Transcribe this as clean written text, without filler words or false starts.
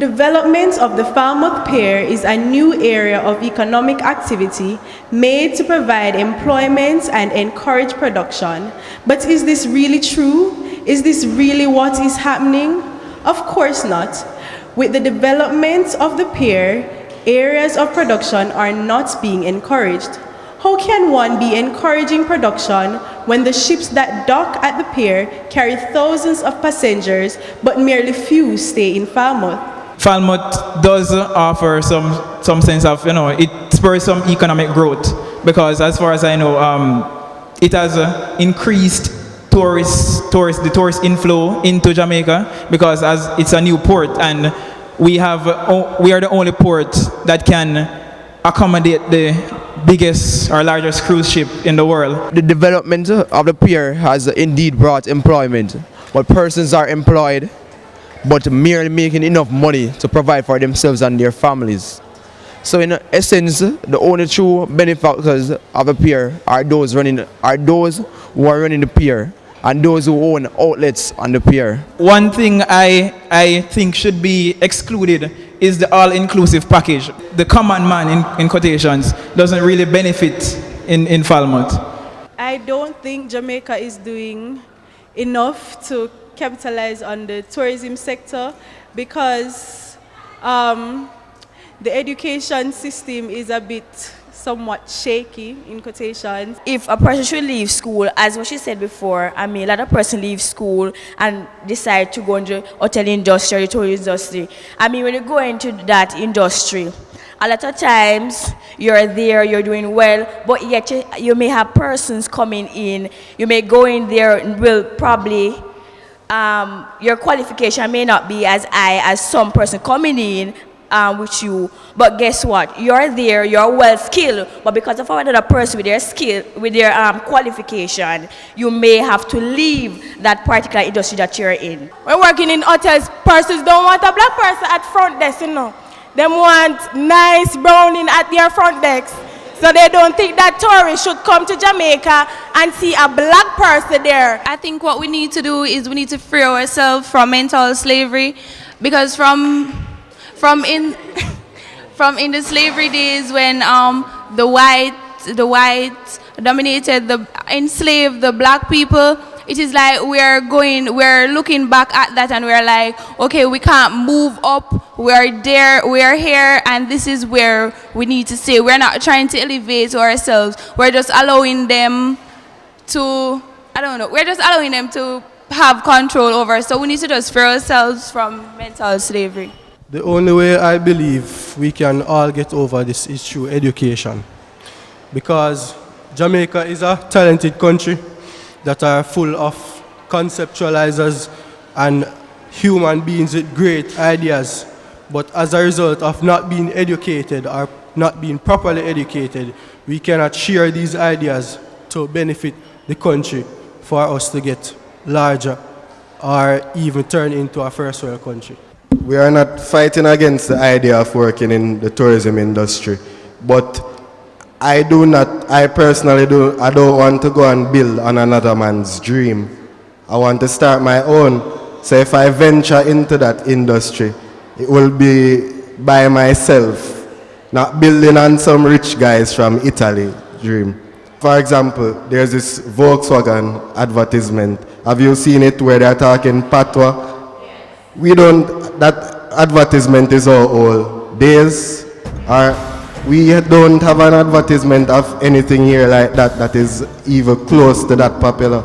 development of the Falmouth Pier is a new area of economic activity made to provide employment and encourage production. But is this really true? Is this really what is happening? Of course not. With the development of the pier, areas of production are not being encouraged. How can one be encouraging production when the ships that dock at the pier carry thousands of passengers, but merely few stay in Falmouth? Falmouth does offer some sense of, it spurs some economic growth, because as far as I know, it has increased the tourist inflow into Jamaica, because as it's a new port, and we are the only port that can accommodate the biggest or largest cruise ship in the world. The development of the pier has indeed brought employment, but persons are employed but merely making enough money to provide for themselves and their families. So in essence, the only true benefactors of the pier are those who are running the pier and those who own outlets on the pier. One thing I think should be excluded is the all-inclusive package. The common man, in quotations, doesn't really benefit in Falmouth. I don't think Jamaica is doing enough to capitalize on the tourism sector, because the education system is a bit somewhat shaky, in quotations. If a person should leave school, as what she said before, a lot of person leave school and decide to go into the hotel industry or the tourism industry. When you go into that industry, a lot of times you're there, you're doing well, but yet you may have persons coming in. You may go in there and will probably, your qualification may not be as high as some person coming in with you, but guess what? You're there, you're well skilled, but because of another person with their skill, with their qualification, you may have to leave that particular industry that you're in. When working in hotels, persons don't want a black person at front desk, They want nice browning at their front desk. So they don't think that tourists should come to Jamaica and see a black person there. I think what we need to do is we need to free ourselves from mental slavery, because from in the slavery days when the whites dominated, enslaved the black people, it is like we're looking back at that and we're like, okay, we can't move up, we're there, we're here, and this is where we need to stay. We're not trying to elevate ourselves, we're just allowing them to, we're just allowing them to have control over us. So we need to just free ourselves from mental slavery. The only way I believe we can all get over this is through education, because Jamaica is a talented country that are full of conceptualizers and human beings with great ideas, but as a result of not being educated or not being properly educated, we cannot share these ideas to benefit the country for us to get larger or even turn into a first world country. We are not fighting against the idea of working in the tourism industry, but I personally don't want to go and build on another man's dream. I want to start my own. So if I venture into that industry, it will be by myself, not building on some rich guys from Italy dream. For example, there's this Volkswagen advertisement. Have you seen it where they're talking patois? That advertisement is all old. We don't have an advertisement of anything here like that is even close to that popular.